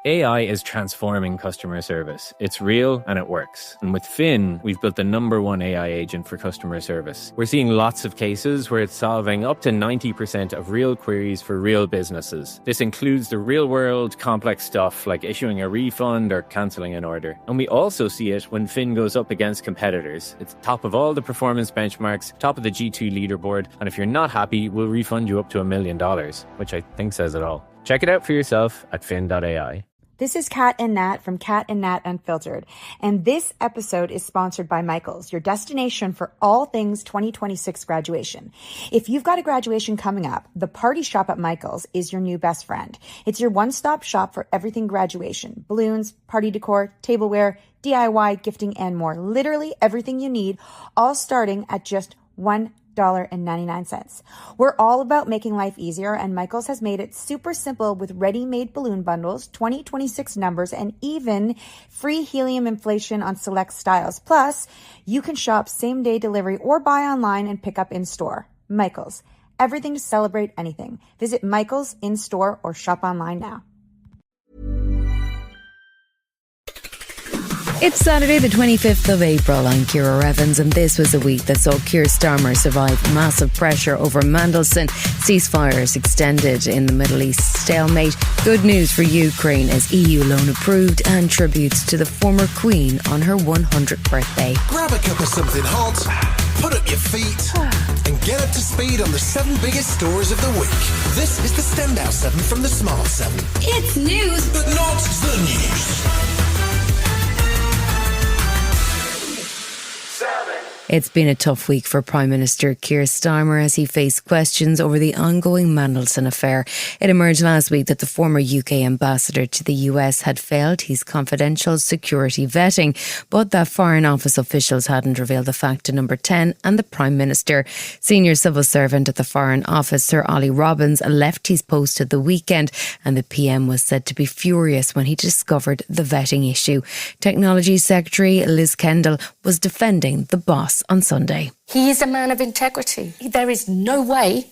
AI is transforming customer service. It's real and it works. And with Finn, we've built the #1 AI agent for customer service. We're seeing lots of cases where it's solving up to 90% of real queries for real businesses. This includes the real-world complex stuff like issuing a refund or cancelling an order. And we also see it when Finn goes up against competitors. It's top of all the performance benchmarks, top of the G2 leaderboard, and if you're not happy, we'll refund you up to $1 million, which I think says it all. Check it out for yourself at fin.ai. This is Kat and Nat from Kat and Nat Unfiltered, and this episode is sponsored by Michaels, your destination for all things 2026 graduation. If you've got a graduation coming up, the party shop at Michaels is your new best friend. It's your one-stop shop for everything graduation: balloons, party decor, tableware, DIY, gifting, and more. Literally everything you need, all starting at just $1.99. We're all about making life easier, and Michaels has made it super simple with ready-made balloon bundles, 2026 numbers, and even free helium inflation on select styles. Plus, you can shop same-day delivery or buy online and pick up in-store. Michaels, everything to celebrate anything. Visit Michaels in-store or shop online now. It's Saturday the 25th of April. I'm Ciara Evans, and this was a week that saw Keir Starmer survive massive pressure over Mandelson, ceasefires extended in the Middle East stalemate, good news for Ukraine as EU loan approved, and tributes to the former Queen on her 100th birthday. Grab a cup of something hot, put up your feet, and get up to speed on the 7 biggest stories of the week. This is the Standout 7 from the Smart 7. It's news, but not the news. It's been a tough week for Prime Minister Keir Starmer as he faced questions over the ongoing Mandelson affair. It emerged last week that the former UK ambassador to the US had failed his confidential security vetting, but that Foreign Office officials hadn't revealed the fact to Number 10 and the Prime Minister. Senior civil servant at the Foreign Office, Sir Ollie Robbins, left his post at the weekend, and the PM was said to be furious when he discovered the vetting issue. Technology Secretary Liz Kendall was defending the boss on Sunday. He is a man of integrity. There is no way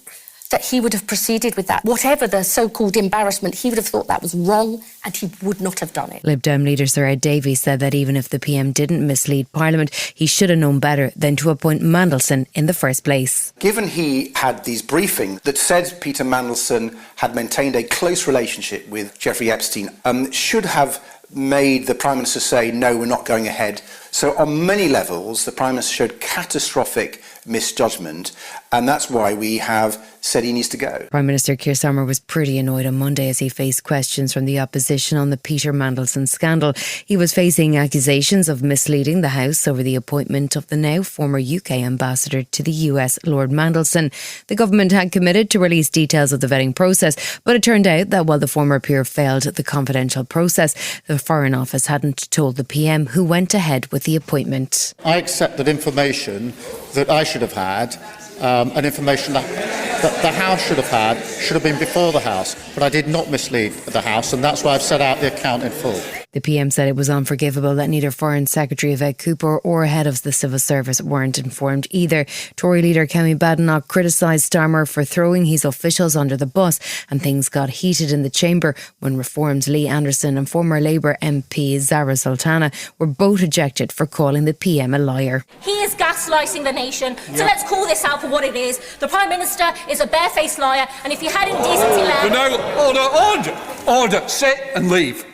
that he would have proceeded with that. Whatever the so-called embarrassment, he would have thought that was wrong and he would not have done it. Lib Dem leader Sir Ed Davies said that even if the PM didn't mislead Parliament, he should have known better than to appoint Mandelson in the first place. Given he had these briefings that said Peter Mandelson had maintained a close relationship with Jeffrey Epstein, should have made the Prime Minister say, no, we're not going ahead. So on many levels, the Prime Minister showed catastrophic misjudgment, and that's why we have said he needs to go. Prime Minister Keir Starmer was pretty annoyed on Monday as he faced questions from the opposition on the Peter Mandelson scandal. He was facing accusations of misleading the House over the appointment of the now former UK ambassador to the US, Lord Mandelson. The government had committed to release details of the vetting process, but it turned out that while the former peer failed the confidential process, the Foreign Office hadn't told the PM who went ahead with the appointment. I accept that information that I should have had, and information that the House should have been before the House, but I did not mislead the House, and that's why I've set out the account in full. The PM said it was unforgivable that neither Foreign Secretary Yvette Cooper or head of the Civil Service weren't informed either. Tory leader Kemi Badenoch criticised Starmer for throwing his officials under the bus, and things got heated in the chamber when Reform's Lee Anderson and former Labour MP Zara Sultana were both ejected for calling the PM a liar. He is gaslighting the nation, so let's call this out for what it is. The Prime Minister is a barefaced liar, and if you had any decency left... No, order, sit and leave.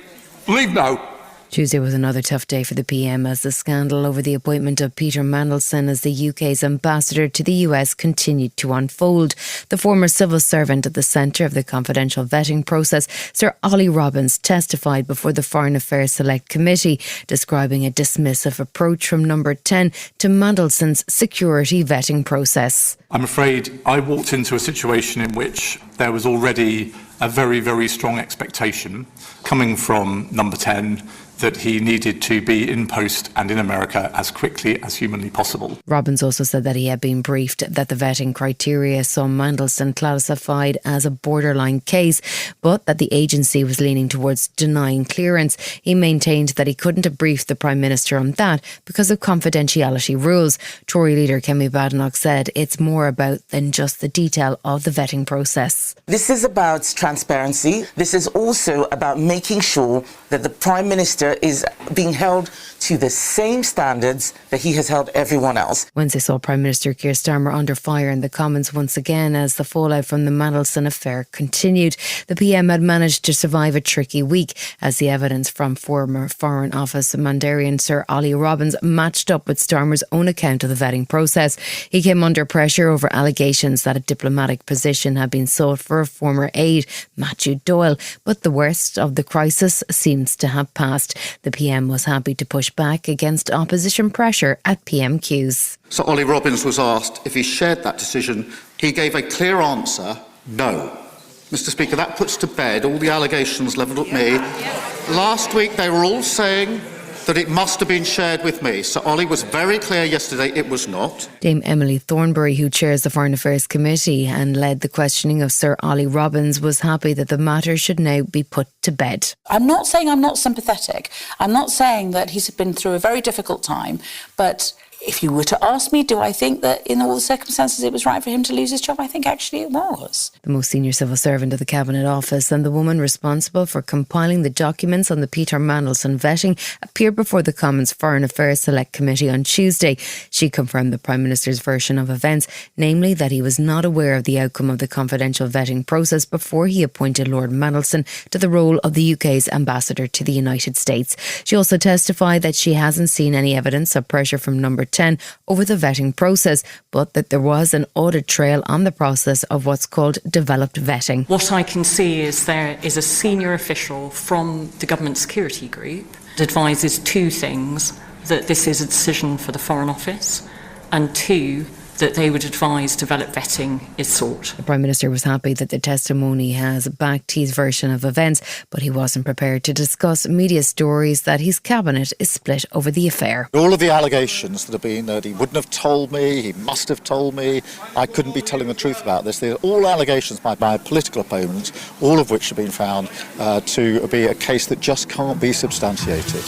Leave now. Tuesday was another tough day for the PM as the scandal over the appointment of Peter Mandelson as the UK's ambassador to the US continued to unfold. The former civil servant at the centre of the confidential vetting process, Sir Ollie Robbins, testified before the Foreign Affairs Select Committee, describing a dismissive approach from Number 10 to Mandelson's security vetting process. I'm afraid I walked into a situation in which there was already a very, very strong expectation coming from Number 10 that he needed to be in post and in America as quickly as humanly possible. Robbins also said that he had been briefed that the vetting criteria saw Mandelson classified as a borderline case, but that the agency was leaning towards denying clearance. He maintained that he couldn't have briefed the Prime Minister on that because of confidentiality rules. Tory leader Kemi Badenoch said it's more about than just the detail of the vetting process. This is about transparency. This is also about making sure that the Prime Minister is being held to the same standards that he has held everyone else. Wednesday saw Prime Minister Keir Starmer under fire in the Commons once again as the fallout from the Mandelson affair continued. The PM had managed to survive a tricky week as the evidence from former Foreign Office Mandarin Sir Ollie Robbins matched up with Starmer's own account of the vetting process. He came under pressure over allegations that a diplomatic position had been sought for a former aide, Matthew Doyle, but the worst of the crisis seems to have passed. The PM was happy to push back against opposition pressure at PMQs. So Ollie Robbins was asked if he shared that decision. He gave a clear answer, no. Mr. Speaker, that puts to bed all the allegations levelled at me. Last week they were all saying that it must have been shared with me. So Ollie was very clear yesterday it was not. Dame Emily Thornberry, who chairs the Foreign Affairs Committee and led the questioning of Sir Ollie Robbins, was happy that the matter should now be put to bed. I'm not saying I'm not sympathetic. I'm not saying that he's been through a very difficult time, but if you were to ask me, do I think that in all the circumstances it was right for him to lose his job? I think actually it was. The most senior civil servant of the Cabinet Office and the woman responsible for compiling the documents on the Peter Mandelson vetting appeared before the Commons Foreign Affairs Select Committee on Tuesday. She confirmed the Prime Minister's version of events, namely that he was not aware of the outcome of the confidential vetting process before he appointed Lord Mandelson to the role of the UK's ambassador to the United States. She also testified that she hasn't seen any evidence of pressure from Number 10 over the vetting process, but that there was an audit trail on the process of what's called developed vetting. What I can see is there is a senior official from the government security group that advises two things: that this is a decision for the Foreign Office, and two, that they would advise developed vetting is sought. The Prime Minister was happy that the testimony has backed his version of events, but he wasn't prepared to discuss media stories that his cabinet is split over the affair. All of the allegations that have been that he wouldn't have told me, he must have told me, I couldn't be telling the truth about this. They're all allegations by my political opponents, all of which have been found to be a case that just can't be substantiated.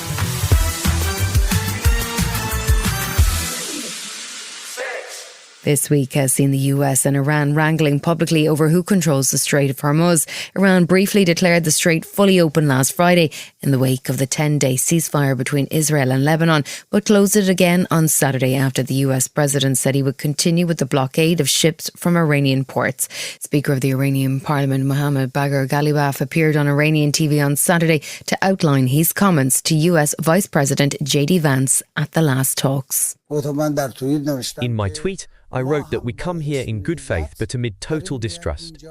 This week has seen the US and Iran wrangling publicly over who controls the Strait of Hormuz. Iran briefly declared the strait fully open last Friday in the wake of the 10-day ceasefire between Israel and Lebanon, but closed it again on Saturday after the US president said he would continue with the blockade of ships from Iranian ports. Speaker of the Iranian Parliament, Mohammad Bagher Ghalibaf, appeared on Iranian TV on Saturday to outline his comments to US Vice President J.D. Vance at the last talks. In my tweet, I wrote that we come here in good faith but amid total distrust.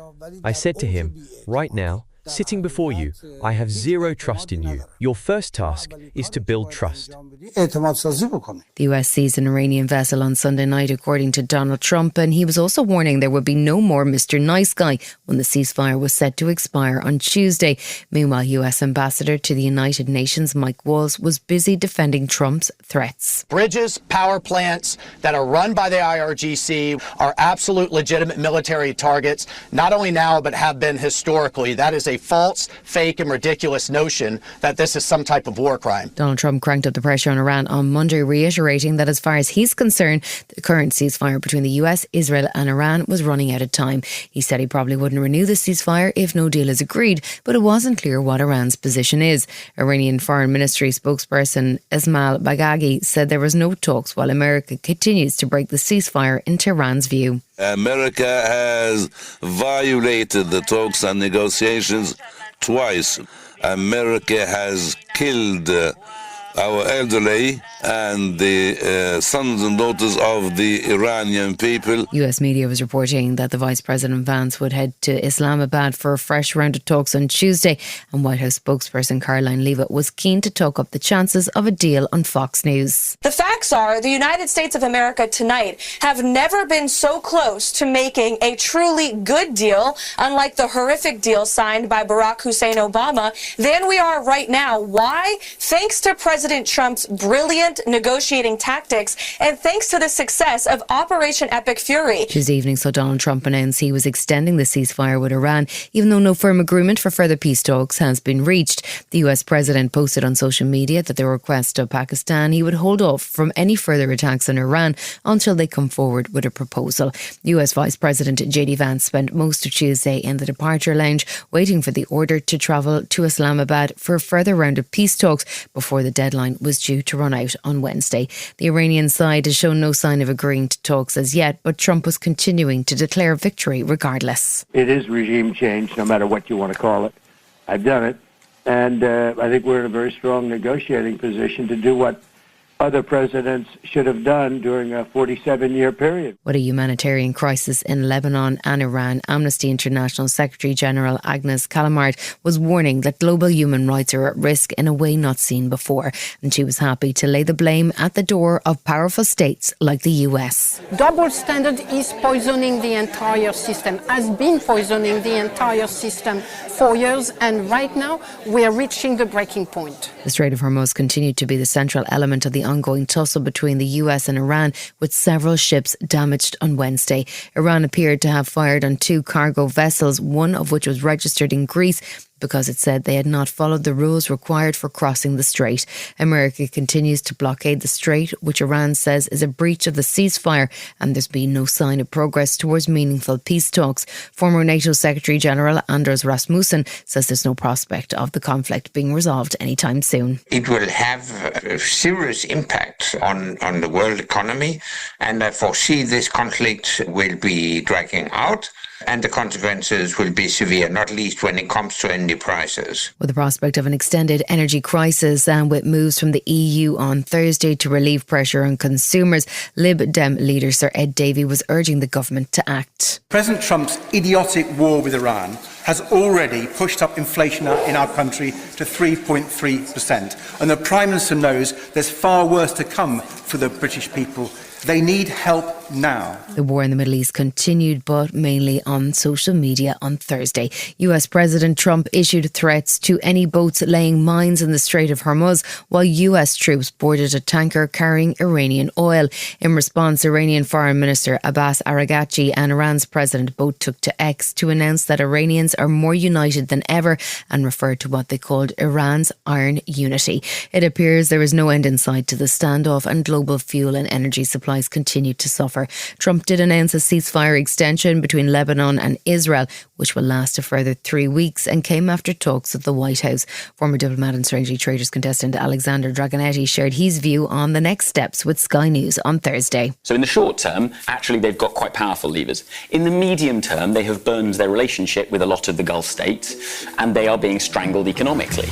I said to him, right now, sitting before you, I have zero trust in you. Your first task is to build trust. The US seized an Iranian vessel on Sunday night, according to Donald Trump, and he was also warning there would be no more Mr. Nice Guy when the ceasefire was set to expire on Tuesday. Meanwhile, US Ambassador to the United Nations, Mike Walls, was busy defending Trump's threats. Bridges, power plants that are run by the IRGC are absolute legitimate military targets, not only now but have been historically. That is a false, fake and ridiculous notion that this is some type of war crime. Donald Trump cranked up the pressure on Iran on Monday, reiterating that as far as he's concerned, the current ceasefire between the US, Israel and Iran was running out of time. He said he probably wouldn't renew the ceasefire if no deal is agreed, but it wasn't clear what Iran's position is. Iranian Foreign Ministry spokesperson Ismail Baghagi said there was no talks while America continues to break the ceasefire in Tehran's view. America has violated the talks and negotiations twice. America has killed our elderly and the sons and daughters of the Iranian people. US media was reporting that the Vice President Vance would head to Islamabad for a fresh round of talks on Tuesday, and White House spokesperson Caroline Leavitt was keen to talk up the chances of a deal on Fox News. The facts are the United States of America tonight have never been so close to making a truly good deal, unlike the horrific deal signed by Barack Hussein Obama, than we are right now. Why? Thanks to President President Trump's brilliant negotiating tactics and thanks to the success of Operation Epic Fury. Tuesday evening saw Donald Trump announce he was extending the ceasefire with Iran, even though no firm agreement for further peace talks has been reached. The US president posted on social media that the request of Pakistan he would hold off from any further attacks on Iran until they come forward with a proposal. US Vice President J.D. Vance spent most of Tuesday in the departure lounge waiting for the order to travel to Islamabad for a further round of peace talks before the deadline was due to run out on Wednesday. The Iranian side has shown no sign of agreeing to talks as yet, but Trump was continuing to declare victory regardless. It is regime change, no matter what you want to call it. I've done it, and I think we're in a very strong negotiating position to do what other presidents should have done during a 47-year period. With a humanitarian crisis in Lebanon and Iran, Amnesty International Secretary General Agnes Callamard was warning that global human rights are at risk in a way not seen before, and she was happy to lay the blame at the door of powerful states like the US. Double standard is poisoning the entire system, has been poisoning the entire system for years, and right now we are reaching the breaking point. The Strait of Hormuz continued to be the central element of the ongoing tussle between the US and Iran, with several ships damaged on Wednesday. Iran appeared to have fired on 2 cargo vessels, one of which was registered in Greece, because it said they had not followed the rules required for crossing the strait. America continues to blockade the strait, which Iran says is a breach of the ceasefire, and there's been no sign of progress towards meaningful peace talks. Former NATO Secretary General Anders Rasmussen says there's no prospect of the conflict being resolved anytime soon. It will have a serious impact on the world economy, and I foresee this conflict will be dragging out, and the consequences will be severe, not least when it comes to energy prices. With the prospect of an extended energy crisis and with moves from the EU on Thursday to relieve pressure on consumers, Lib Dem leader Sir Ed Davey was urging the government to act. President Trump's idiotic war with Iran has already pushed up inflation in our country to 3.3%. And the Prime Minister knows there's far worse to come for the British people. They need help now. The war in the Middle East continued, but mainly on social media on Thursday. US President Trump issued threats to any boats laying mines in the Strait of Hormuz, while US troops boarded a tanker carrying Iranian oil. In response, Iranian Foreign Minister Abbas Araghchi and Iran's president both took to X to announce that Iranians are more united than ever and referred to what they called Iran's iron unity. It appears there is no end in sight to the standoff, and global fuel and energy supplies continue to suffer. Trump did announce a ceasefire extension between Lebanon and Israel, which will last a further 3 weeks, and came after talks at the White House. Former diplomat and Strangely Traders contestant Alexander Dragonetti shared his view on the next steps with Sky News on Thursday. So in the short term, actually they've got quite powerful levers. In the medium term, they have burned their relationship with a lot of the Gulf states, and they are being strangled economically.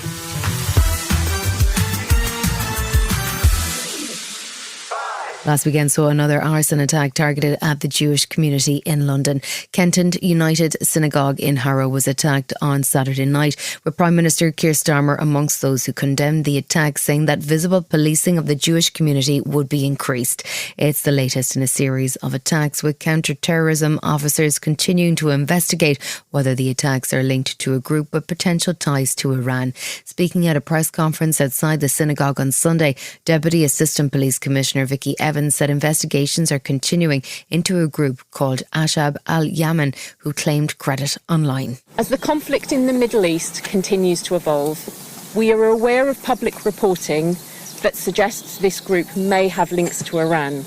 Last weekend saw another arson attack targeted at the Jewish community in London. Kenton United Synagogue in Harrow was attacked on Saturday night, with Prime Minister Keir Starmer amongst those who condemned the attack, saying that visible policing of the Jewish community would be increased. It's the latest in a series of attacks, with counter-terrorism officers continuing to investigate whether the attacks are linked to a group with potential ties to Iran. Speaking at a press conference outside the synagogue on Sunday, Deputy Assistant Police Commissioner Vicky Evans said investigations are continuing into a group called Ashab al-Yaman, who claimed credit online. As the conflict in the Middle East continues to evolve, we are aware of public reporting that suggests this group may have links to Iran.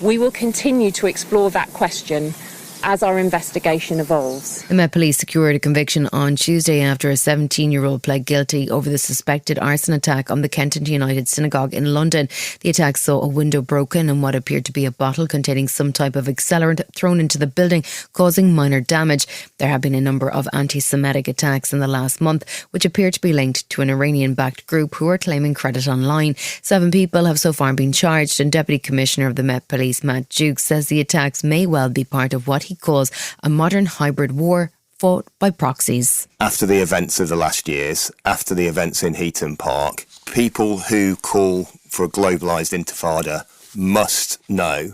We will continue to explore that question as our investigation evolves. The Met Police secured a conviction on Tuesday after a 17-year-old pled guilty over the suspected arson attack on the Kenton United Synagogue in London. The attack saw a window broken and what appeared to be a bottle containing some type of accelerant thrown into the building, causing minor damage. There have been a number of anti-Semitic attacks in the last month, which appear to be linked to an Iranian-backed group who are claiming credit online. 7 people have so far been charged, and Deputy Commissioner of the Met Police, Matt Jukes, says the attacks may well be part of what he calls a modern hybrid war fought by proxies. After the events of the last years, after the events in Heaton Park, people who call for a globalised intifada must know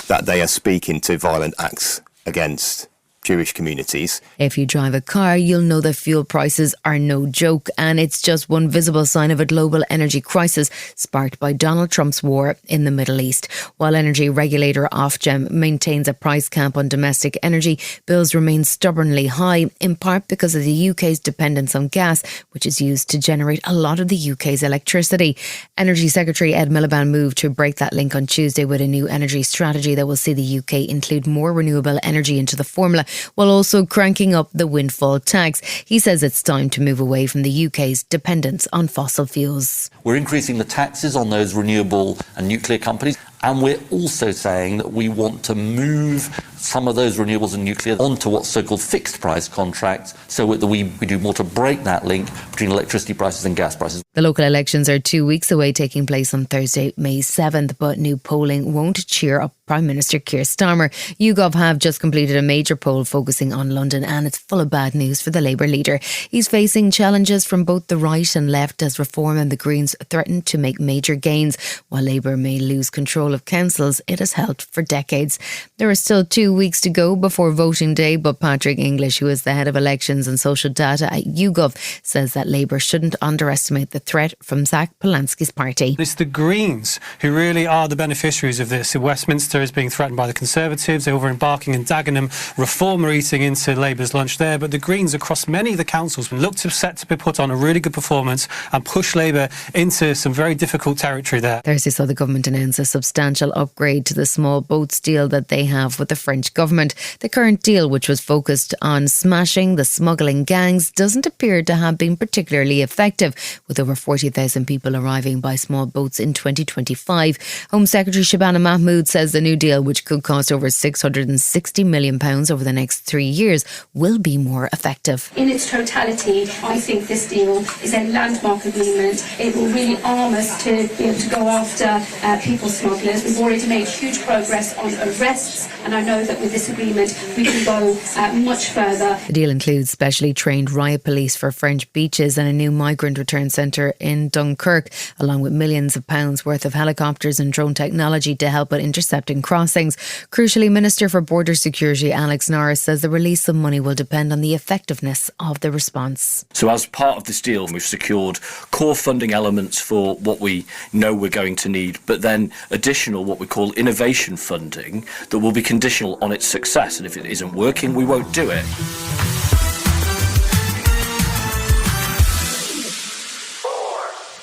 that they are speaking to violent acts against Jewish communities. If you drive a car, you'll know that fuel prices are no joke, and it's just one visible sign of a global energy crisis sparked by Donald Trump's war in the Middle East. While energy regulator Ofgem maintains a price cap on domestic energy, bills remain stubbornly high, in part because of the UK's dependence on gas, which is used to generate a lot of the UK's electricity. Energy Secretary Ed Miliband moved to break that link on Tuesday with a new energy strategy that will see the UK include more renewable energy into the formula, while also cranking up the windfall tax. He says it's time to move away from the UK's dependence on fossil fuels. We're increasing the taxes on those renewable and nuclear companies, and we're also saying that we want to move some of those renewables and nuclear onto what's so-called fixed price contracts, so that we do more to break that link between electricity prices and gas prices. The local elections are 2 weeks away, taking place on Thursday, May 7th, but new polling won't cheer up Prime Minister Keir Starmer. YouGov have just completed a major poll focusing on London, and it's full of bad news for the Labour leader. He's facing challenges from both the right and left as Reform and the Greens threaten to make major gains. While Labour may lose control of councils it has held for decades. There are still 2 weeks to go before voting day, but Patrick English, who is the head of elections and social data at YouGov, says that Labour shouldn't underestimate the threat from Zach Polanski's party. It's the Greens who really are the beneficiaries of this. Westminster is being threatened by the Conservatives. They're over in Barking and Dagenham. Reform are eating into Labour's lunch there, but the Greens across many of the councils look set to be put on a really good performance and push Labour into some very difficult territory there. Thursday saw the government announce a substantial upgrade to the small boats deal that they have with the French government. The current deal, which was focused on smashing the smuggling gangs, doesn't appear to have been particularly effective, with over 40,000 people arriving by small boats in 2025. Home Secretary Shabana Mahmood says the new deal, which could cost over £660 million over the next 3 years, will be more effective. In its totality, I think this deal is a landmark agreement. It will really arm us to be able to go after people smugglers. We've already made huge progress on arrests, and I know that with this agreement we can go much further. The deal includes specially trained riot police for French beaches and a new migrant return centre in Dunkirk, along with millions of pounds worth of helicopters and drone technology to help with intercepting crossings. Crucially, Minister for Border Security Alex Norris says the release of money will depend on the effectiveness of the response. So as part of this deal, we've secured core funding elements for what we know we're going to need, but then additional what we call innovation funding that will be conditional on its success. And if it isn't working, we won't do it.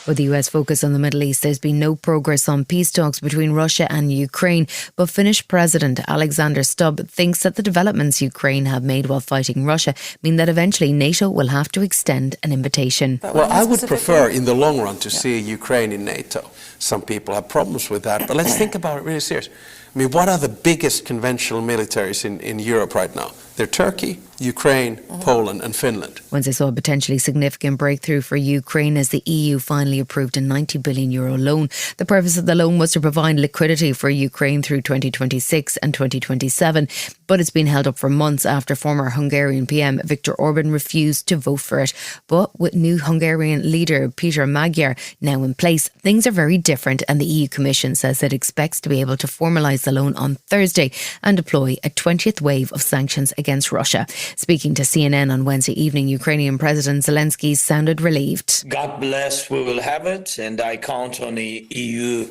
With the US focus on the Middle East, there's been no progress on peace talks between Russia and Ukraine. But Finnish President Alexander Stubb thinks that the developments Ukraine have made while fighting Russia mean that eventually NATO will have to extend an invitation. Well, I would prefer in the long run to see Ukraine in NATO. Some people have problems with that, but let's think about it really seriously. I mean, what are the biggest conventional militaries in Europe right now? They're Turkey, Ukraine, Poland and Finland. Wednesday saw a potentially significant breakthrough for Ukraine as the EU finally approved a €90 billion loan. The purpose of the loan was to provide liquidity for Ukraine through 2026 and 2027, but it's been held up for months after former Hungarian PM Viktor Orban refused to vote for it. But with new Hungarian leader Peter Magyar now in place, things are very different, and the EU Commission says it expects to be able to formalise the loan on Thursday and deploy a 20th wave of sanctions against Russia. Speaking to CNN on Wednesday evening, Ukrainian President Zelensky sounded relieved. God bless, we will have it, and I count on the EU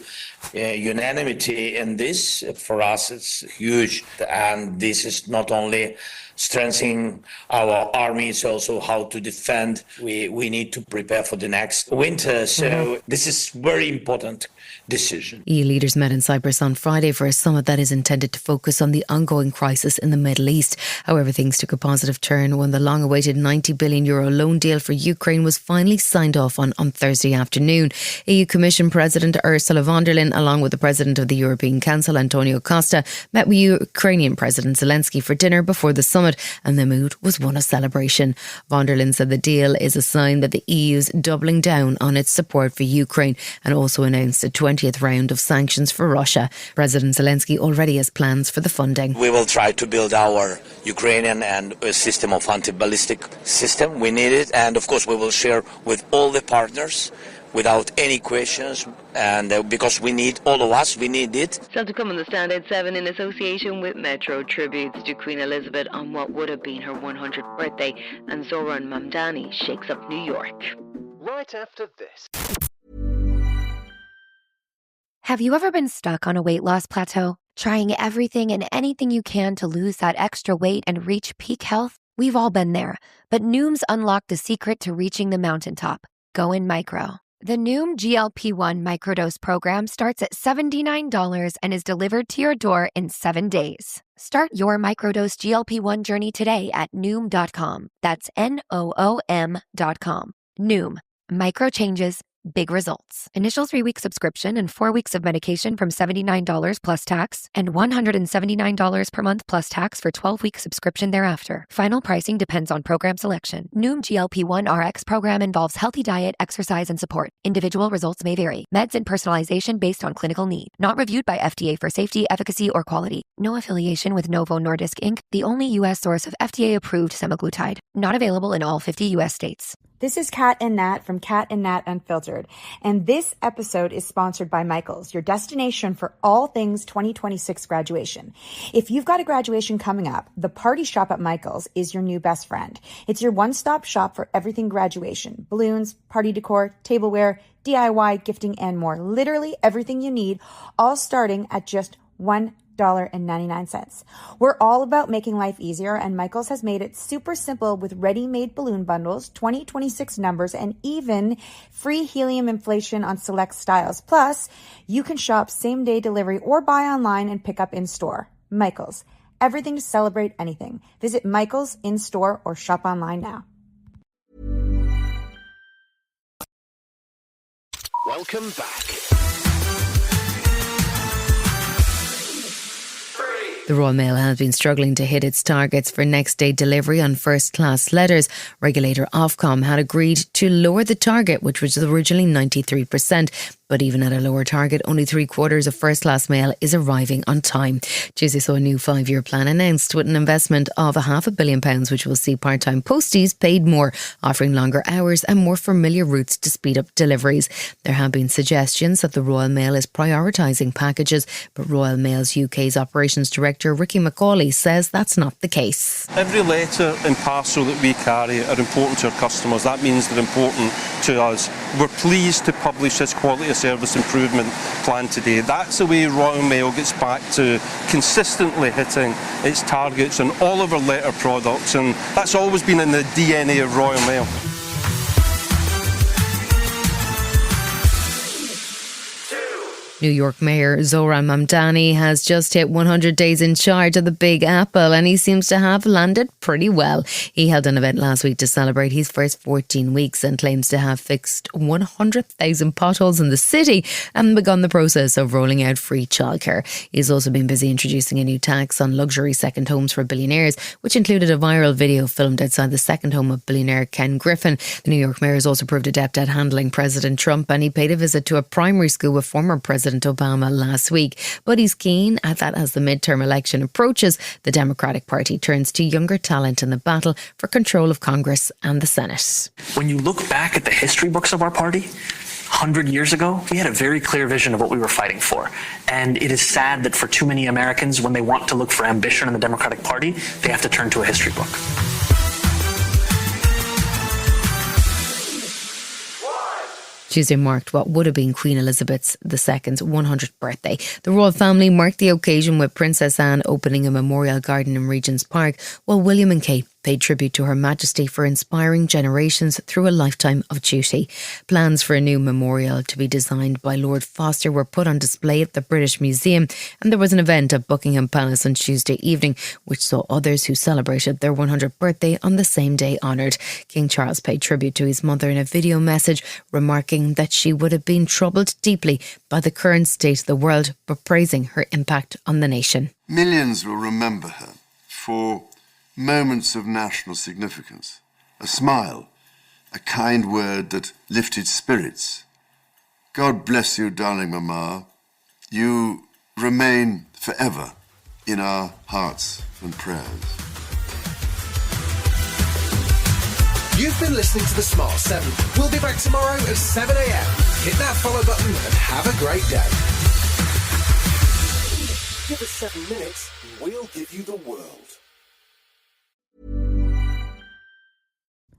unanimity in this. For us, it's huge, and this is not only strengthening our army, it's also how to defend. We need to prepare for the next winter, so this is very important decision. EU leaders met in Cyprus on Friday for a summit that is intended to focus on the ongoing crisis in the Middle East. However, things took a positive turn when the long-awaited €90 billion loan deal for Ukraine was finally signed off on Thursday afternoon. EU Commission President Ursula von der Leyen, along with the President of the European Council, Antonio Costa, met with Ukrainian President Zelensky for dinner before the summit, and the mood was one of celebration. Von der Leyen said the deal is a sign that the EU is doubling down on its support for Ukraine, and also announced a 20th round of sanctions for Russia. President Zelensky already has plans for the funding. We will try to build our Ukrainian and a system of anti-ballistic system. We need it, and of course we will share with all the partners without any questions, and because we need, all of us, we need it. Still to come on the Standout 7 in association with Metro, tributes to Queen Elizabeth on what would have been her 100th birthday, and Zoran Mamdani shakes up New York. Right after this. Have you ever been stuck on a weight loss plateau? Trying everything and anything you can to lose that extra weight and reach peak health? We've all been there, but Noom's unlocked the secret to reaching the mountaintop. Go in micro. The Noom GLP-1 microdose program starts at $79 and is delivered to your door in 7 days. Start your microdose GLP-1 journey today at Noom.com. That's Noom.com. Noom. Micro changes, big results. Initial 3-week subscription and 4 weeks of medication from $79 plus tax and $179 per month plus tax for 12-week subscription thereafter. Final pricing depends on program selection. Noom GLP-1 RX program involves healthy diet, exercise, and support. Individual results may vary. Meds and personalization based on clinical need. Not reviewed by FDA for safety, efficacy, or quality. No affiliation with Novo Nordisk Inc., the only U.S. source of FDA-approved semaglutide. Not available in all 50 U.S. states. This is Kat and Nat from Kat and Nat Unfiltered, and this episode is sponsored by Michaels, your destination for all things 2026 graduation. If you've got a graduation coming up, the party shop at Michaels is your new best friend. It's your one-stop shop for everything graduation: balloons, party decor, tableware, DIY, gifting, and more. Literally everything you need, all starting at just $1.99. We're all about making life easier, and Michaels has made it super simple with ready-made balloon bundles, 2026 numbers, and even free helium inflation on select styles. Plus, you can shop same-day delivery or buy online and pick up in-store. Michaels, everything to celebrate anything. Visit Michaels in-store or shop online now. Welcome back. The Royal Mail has been struggling to hit its targets for next day delivery on first-class letters. Regulator Ofcom had agreed to lower the target, which was originally 93%. But even at a lower target, only 3/4 of first-class mail is arriving on time. Tuesday saw a new 5-year plan announced with an investment of £500 million, which will see part-time posties paid more, offering longer hours and more familiar routes to speed up deliveries. There have been suggestions that the Royal Mail is prioritising packages, but Royal Mail's UK's operations director Ricky McCauley says that's not the case. Every letter and parcel that we carry are important to our customers. That means they're important to us. We're pleased to publish this quality of service improvement plan today. That's the way Royal Mail gets back to consistently hitting its targets on all of our letter products, and that's always been in the DNA of Royal Mail. New York Mayor Zoran Mamdani has just hit 100 days in charge of the Big Apple, and he seems to have landed pretty well. He held an event last week to celebrate his first 14 weeks and claims to have fixed 100,000 potholes in the city and begun the process of rolling out free childcare. He's also been busy introducing a new tax on luxury second homes for billionaires, which included a viral video filmed outside the second home of billionaire Ken Griffin. The New York Mayor has also proved adept at handling President Trump, and he paid a visit to a primary school with former President Obama last week. But he's keen at that as the midterm election approaches, the Democratic Party turns to younger talent in the battle for control of Congress and the Senate. When you look back at the history books of our party, 100 years ago, we had a very clear vision of what we were fighting for. And it is sad that for too many Americans, when they want to look for ambition in the Democratic Party, they have to turn to a history book. Tuesday marked what would have been Queen Elizabeth II's 100th birthday. The royal family marked the occasion with Princess Anne opening a memorial garden in Regent's Park, while William and Kate paid tribute to Her Majesty for inspiring generations through a lifetime of duty. Plans for a new memorial to be designed by Lord Foster were put on display at the British Museum, and there was an event at Buckingham Palace on Tuesday evening which saw others who celebrated their 100th birthday on the same day honoured. King Charles paid tribute to his mother in a video message, remarking that she would have been troubled deeply by the current state of the world, but praising her impact on the nation. Millions will remember her for moments of national significance, a smile, a kind word that lifted spirits. God bless you, darling Mama. You remain forever in our hearts and prayers. You've been listening to The Smart 7. We'll be back tomorrow at 7 a.m. Hit that follow button and have a great day. Give us 7 minutes and we'll give you the world.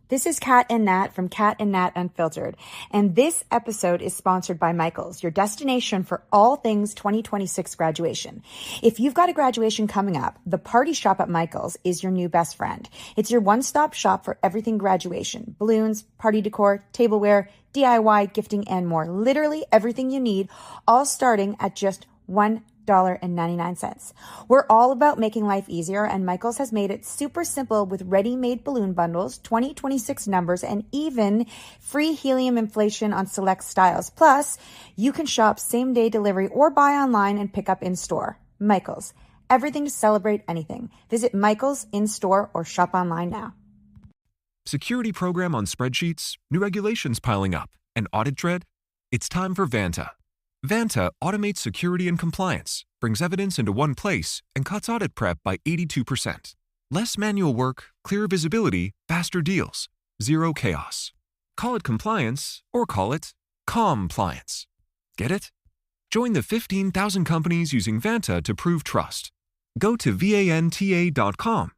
This is Kat and Nat from Kat and Nat Unfiltered, and this episode is sponsored by Michaels, your destination for all things 2026 graduation. If you've got a graduation coming up, the party shop at Michaels is your new best friend. It's your one-stop shop for everything graduation: balloons, party decor, tableware, DIY, gifting, and more. Literally everything you need, all starting at just $1.99. We're all about making life easier, and Michaels has made it super simple with ready-made balloon bundles, 2026 numbers, and even free helium inflation on select styles. Plus, you can shop same-day delivery or buy online and pick up in-store. Michaels, everything to celebrate anything. Visit Michaels in-store or shop online now. Security program on spreadsheets, new regulations piling up, and audit dread? It's time for Vanta. Vanta automates security and compliance, brings evidence into one place, and cuts audit prep by 82%. Less manual work, clearer visibility, faster deals, zero chaos. Call it compliance or call it compliance. Get it? Join the 15,000 companies using Vanta to prove trust. Go to vanta.com/calm.